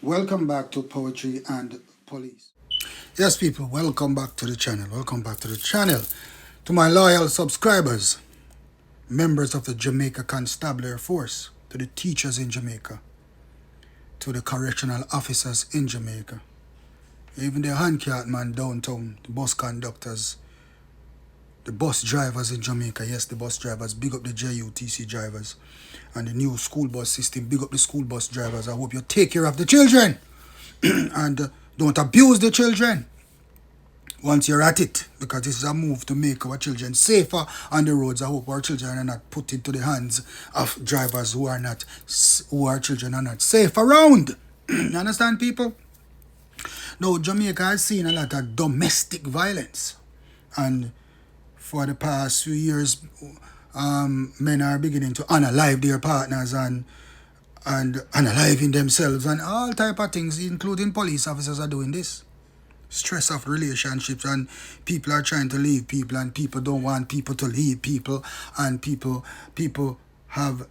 Welcome back to Poetry and Police. Yes, people, welcome back to the channel. Welcome back to the channel. To my loyal subscribers, members of the Jamaica Constabulary Force, to the teachers in Jamaica, to the correctional officers in Jamaica, even the handcart man downtown, the bus conductors, the bus drivers in Jamaica. Yes, the bus drivers. Big up the JUTC drivers. And the new school bus system. Big up the school bus drivers. I hope you take care of the children. And don't abuse the children once you're at it, because this is a move to make our children safer on the roads. I hope our children are not put into the hands of drivers who our children are not safe around. You understand, people? Now, Jamaica has seen a lot of domestic violence, and for the past few years, men are beginning to unalive their partners and unaliving themselves, and all type of things, including police officers are doing this. Stress of relationships, and people are trying to leave people, and people don't want people to leave people, and people have,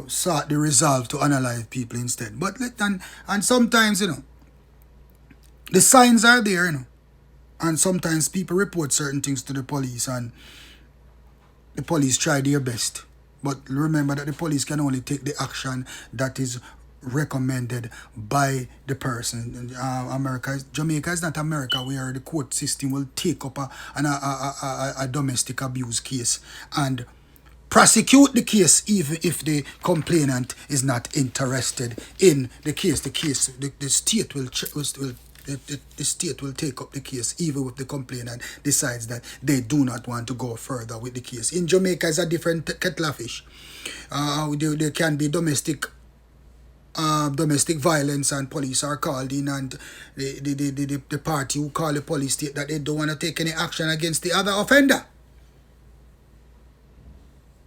sought the resolve to unalive people instead. But and sometimes, the signs are there, and sometimes people report certain things to the police, and the police try their best. But remember that the police can only take the action that is recommended by the person. Jamaica is not America, where the court system will take up a domestic abuse case and prosecute the case even if the complainant is not interested in the case. The state the state will take up the case even if the complainant decides that they do not want to go further with the case. In Jamaica, it's a different kettle of fish. There can be domestic violence, and police are called in, and the party who call the police state that they don't want to take any action against the other offender.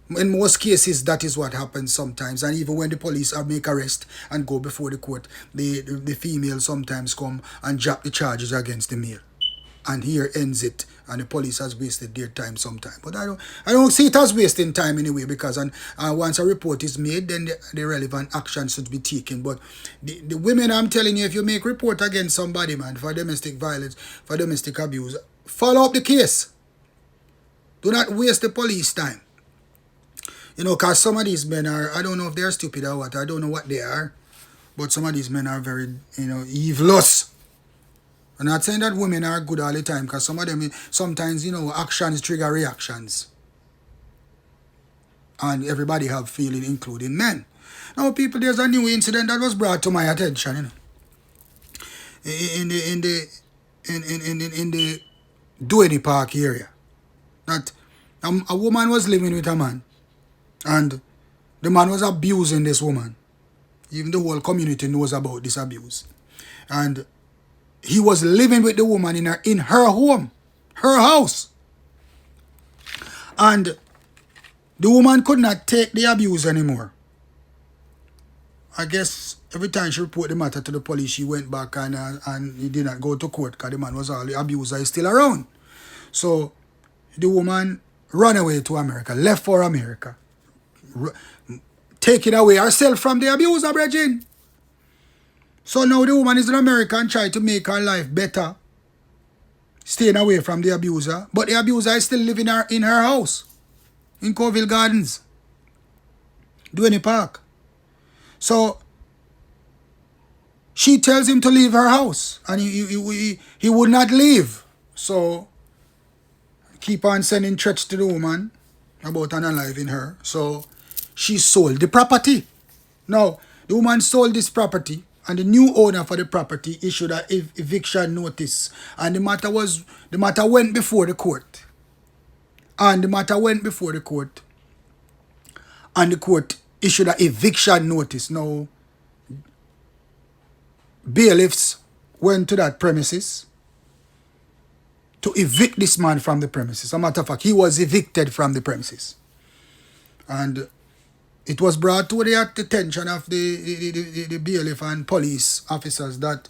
In most cases, that is what happens sometimes. And even when the police make arrest and go before the court, the female sometimes come and drop the charges against the male. And here ends it. And the police has wasted their time sometime. But I don't see it as wasting time anyway, because once a report is made, then the relevant action should be taken. But the women, I'm telling you, if you make report against somebody, man, for domestic violence, for domestic abuse, follow up the case. Do not waste the police time. Because some of these men are, I don't know if they're stupid or what, I don't know what they are, but some of these men are very, evilous. I'm not saying that women are good all the time, because some of them, sometimes, actions trigger reactions. And everybody have feeling, including men. Now, people, there's a new incident that was brought to my attention, in the Duany Park area. That a woman was living with a man. And the man was abusing this woman. Even the whole community knows about this abuse. And he was living with the woman in her home, her house. And the woman could not take the abuse anymore. I guess every time she reported the matter to the police, she went back and he did not go to court, because the man was all, the abuser is still around. So the woman ran away to America, left for America, taking away herself from the abuser, brethren. So now the woman is in America and trying to make her life better, staying away from the abuser. But the abuser is still living in her house, in Coville Gardens, Duany Park. So she tells him to leave her house, and he would not leave. So keep on sending threats to the woman about unaliving her. So she sold the property. Now, the woman sold this property, and the new owner for the property issued an eviction notice. And the matter went before the court. And the court issued an eviction notice. Now, bailiffs went to that premises to evict this man from the premises. As a matter of fact, he was evicted from the premises. And it was brought to the attention of the bailiff and police officers that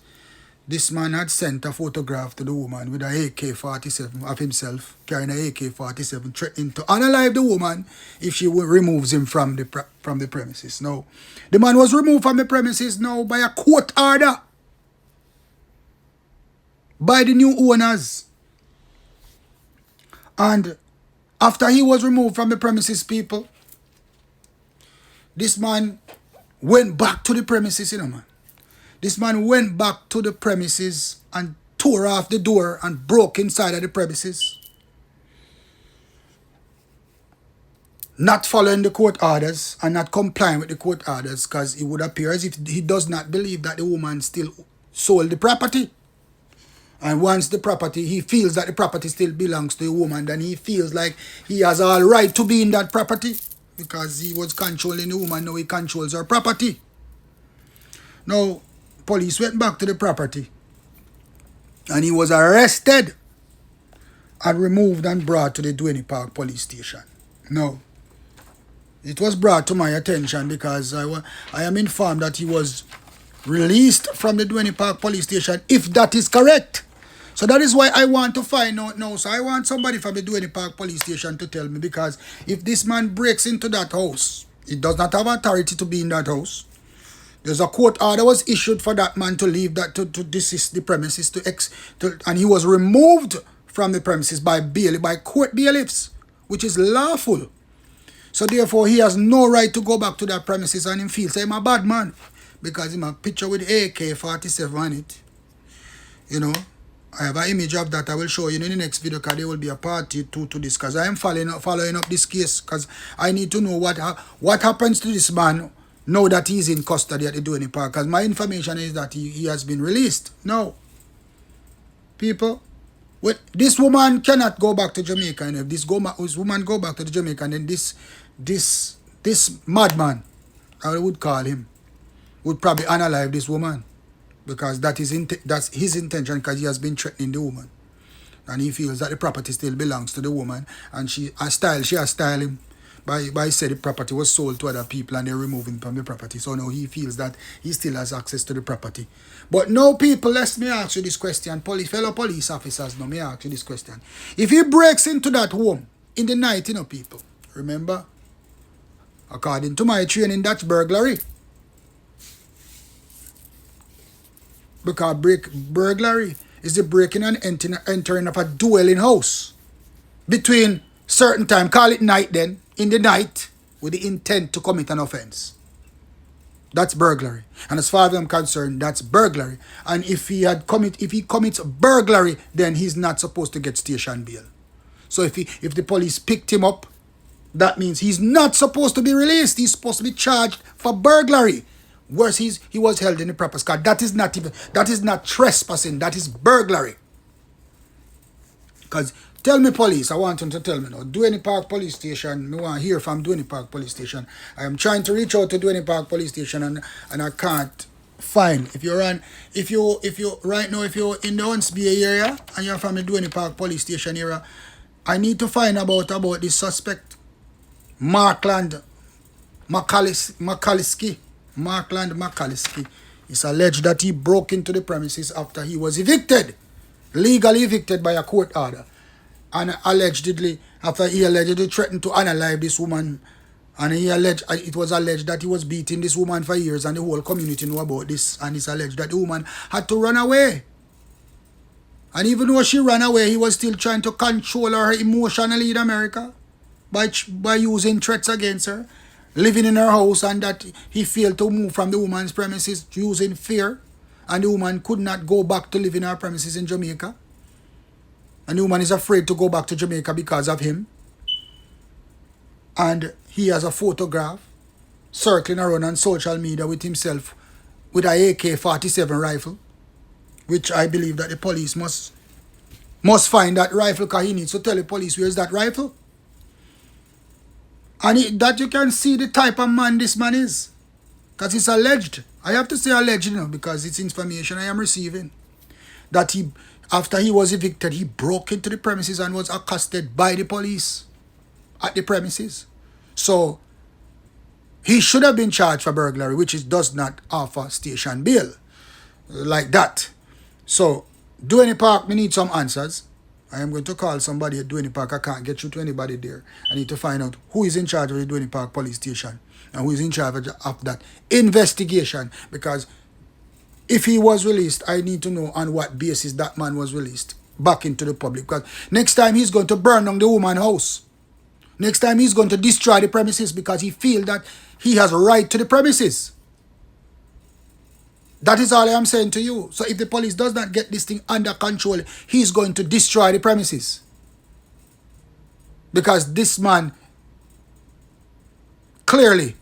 This man had sent a photograph to the woman with an AK-47 of himself carrying an AK-47, threatening to unalive the woman if she removes him from the premises. Now, the man was removed from the premises now by a court order by the new owners. And after he was removed from the premises, people, this man went back to the premises, man. This man went back to the premises and tore off the door and broke inside of the premises. Not following the court orders and not complying with the court orders, because it would appear as if he does not believe that the woman still sold the property. And once the property, he feels that the property still belongs to the woman, then he feels like he has all right to be in that property. Because he was controlling the woman, now he controls her property. Now, police went back to the property and he was arrested and removed and brought to the Duane Park police station. Now, it was brought to my attention because I am informed that he was released from the Duane Park police station, if that is correct. So that is why I want to find out now. So I want somebody from the Duane Park police station to tell me, because if this man breaks into that house, he does not have authority to be in that house. There's a court order was issued for that man to leave, that to desist the premises, and he was removed from the premises by court bailiffs, which is lawful. So therefore, he has no right to go back to that premises, and he feels I'm a bad man because he has a picture with AK-47 on it. You know, I have an image of that. I will show you in the next video, because there will be a part 2 to this, because I am following up this case, because I need to know what happens to this man now that he's in custody at the Duane Park, because my information is that he has been released. No. People, this woman cannot go back to Jamaica, and if this woman go back to the Jamaica, and then this madman, I would call him, would probably unalive this woman, because that's his intention, because he has been threatening the woman, and he feels that the property still belongs to the woman, and she has styled him by said the property was sold to other people and they're removing from the property. So now he feels that he still has access to the property. But now, people, let me ask you this question. Fellow police officers, now me ask you this question. If he breaks into that home in the night, people, remember, according to my training, that's burglary. Because burglary is the breaking and entering of a dwelling house between certain time, call it night then, in the night, with the intent to commit an offense. That's burglary. And as far as I'm concerned, that's burglary. And if he commits burglary, then he's not supposed to get station bail. So if the police picked him up, that means he's not supposed to be released. He's supposed to be charged for burglary. Worse, he was held in the proper car. That is not trespassing, that is burglary. Because tell me, police, I want them to tell me now. Duane Park Police Station, I want to hear from Duane Park Police Station. I am trying to reach out to Duane Park Police Station and I can't find. If you're right now, if you're in the Hunts Bay area and you're from the Duane Park Police Station area, I need to find about this suspect, Markland McCalliskey. Markland McCalliskey. It's alleged that he broke into the premises after he was evicted, legally evicted by a court order. And after he allegedly threatened to unalive this woman, and it was alleged that he was beating this woman for years, and the whole community knew about this, and it's alleged that the woman had to run away. And even though she ran away, he was still trying to control her emotionally in America by using threats against her, living in her house, and that he failed to move from the woman's premises using fear, and the woman could not go back to live in her premises in Jamaica. And the woman is afraid to go back to Jamaica because of him. And he has a photograph circling around on social media with himself with an AK-47 rifle, which I believe that the police must find that rifle, because he needs to tell the police where's that rifle. And that you can see the type of man this man is. Because it's alleged. I have to say alleged, because it's information I am receiving. That after he was evicted, he broke into the premises and was accosted by the police at the premises. So, he should have been charged for burglary, which does not offer station bail like that. So, Duane Park, we need some answers. I am going to call somebody at Duane Park. I can't get through to anybody there. I need to find out who is in charge of the Duane Park police station and who is in charge of that investigation. Because if he was released, I need to know on what basis that man was released back into the public. Because next time he's going to burn down the woman's house. Next time he's going to destroy the premises because he feels that he has a right to the premises. That is all I am saying to you. So if the police does not get this thing under control, he's going to destroy the premises. Because this man clearly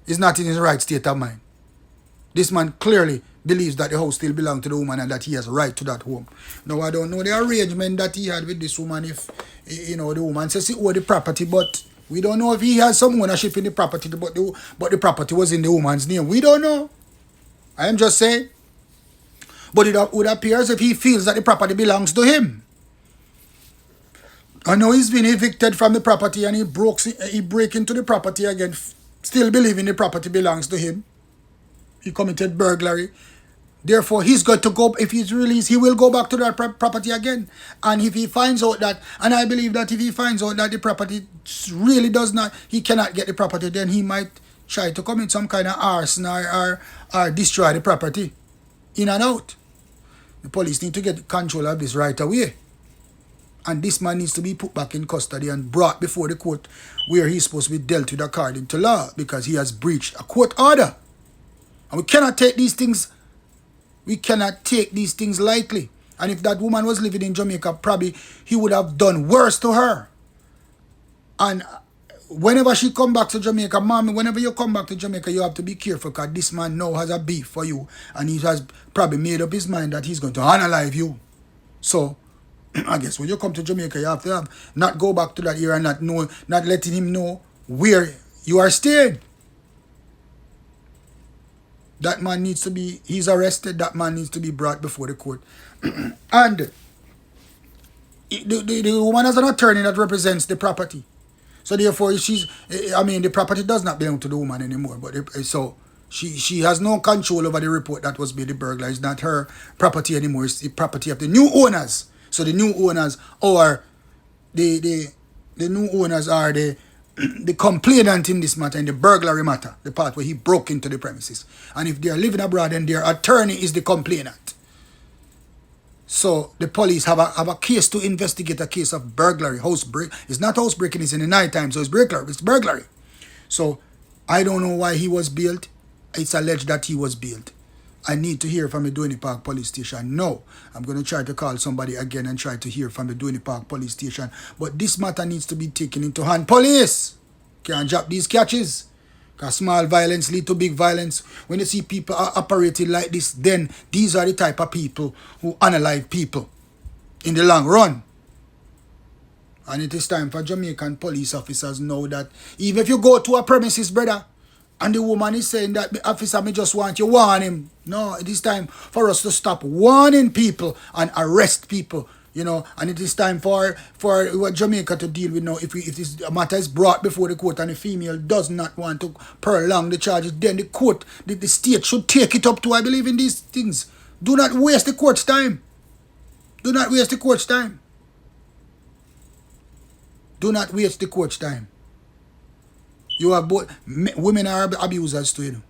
is not in his right state of mind. This man clearly believes that the house still belongs to the woman and that he has a right to that home. Now, I don't know the arrangement that he had with this woman if, the woman says he owed the property, but we don't know if he has some ownership in the property, but the property was in the woman's name. We don't know. I am just saying. But it would appear as if he feels that the property belongs to him. I know he's been evicted from the property and he break into the property again, still believing the property belongs to him. He committed burglary. Therefore, he's got to go, if he's released, he will go back to that property again. And if he finds out that, and I believe that if he finds out that the property really he cannot get the property, then he might try to commit some kind of arson or destroy the property in and out. The police need to get control of this right away. And this man needs to be put back in custody and brought before the court where he's supposed to be dealt with according to law because he has breached a court order. And we cannot take these things lightly. And if that woman was living in Jamaica, probably he would have done worse to her. And whenever she come back to Jamaica, mommy, whenever you come back to Jamaica, you have to be careful because this man now has a beef for you. And he has probably made up his mind that he's going to unalive you. So, I guess when you come to Jamaica, you have to not go back to that area and not letting him know where you are staying. That man needs to be, he's arrested, that man needs to be brought before the court. And the woman has an attorney that represents the property. So therefore, the property does not belong to the woman anymore. But so she has no control over the report that was made the burglar. It's not her property anymore. It's the property of the new owners. So the new owners are the complainant in this matter, in the burglary matter, the part where he broke into the premises. And if they are living abroad, then their attorney is the complainant. So the police have a case to investigate, a case of burglary, house break. It's not house breaking, it's in the night time, so it's burglary. So I don't know why he was bailed. It's alleged that he was bailed. I need to hear from the Duane Park police station. No, I'm going to try to call somebody again and try to hear from the Duane Park police station. But this matter needs to be taken into hand. Police can't drop these catches. Because small violence lead to big violence. When you see people are operating like this, then these are the type of people who unalive people in the long run. And it is time for Jamaican police officers know that even if you go to a premises, brother, and the woman is saying that, officer, me just want you warn him. No, it is time for us to stop warning people and arrest people, and it is time for Jamaica to deal with now. If this matter is brought before the court and the female does not want to prolong the charges, then the court, the state should take it up to, I believe in these things. Do not waste the court's time. Do not waste the court's time. Do not waste the court's time. You are both, women are abusers too,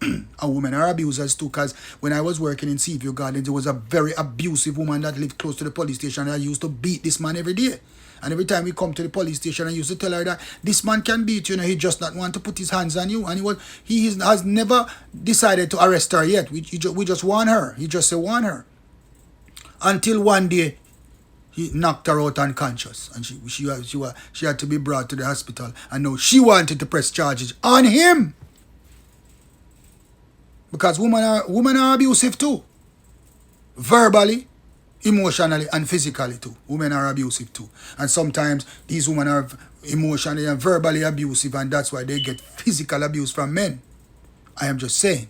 and women are abusers too, because when I was working in Seaview Gardens, there was a very abusive woman that lived close to the police station, and I used to beat this man every day. And every time we come to the police station, I used to tell her that this man can beat you, he just not want to put his hands on you. And he has never decided to arrest her yet. We just warn her. He just said warn her. Until one day, he knocked her out unconscious, and she had to be brought to the hospital. And now she wanted to press charges on him, because women are abusive too, verbally, emotionally, and physically too. Women are abusive too, and sometimes these women are emotionally and verbally abusive, and that's why they get physical abuse from men. I am just saying.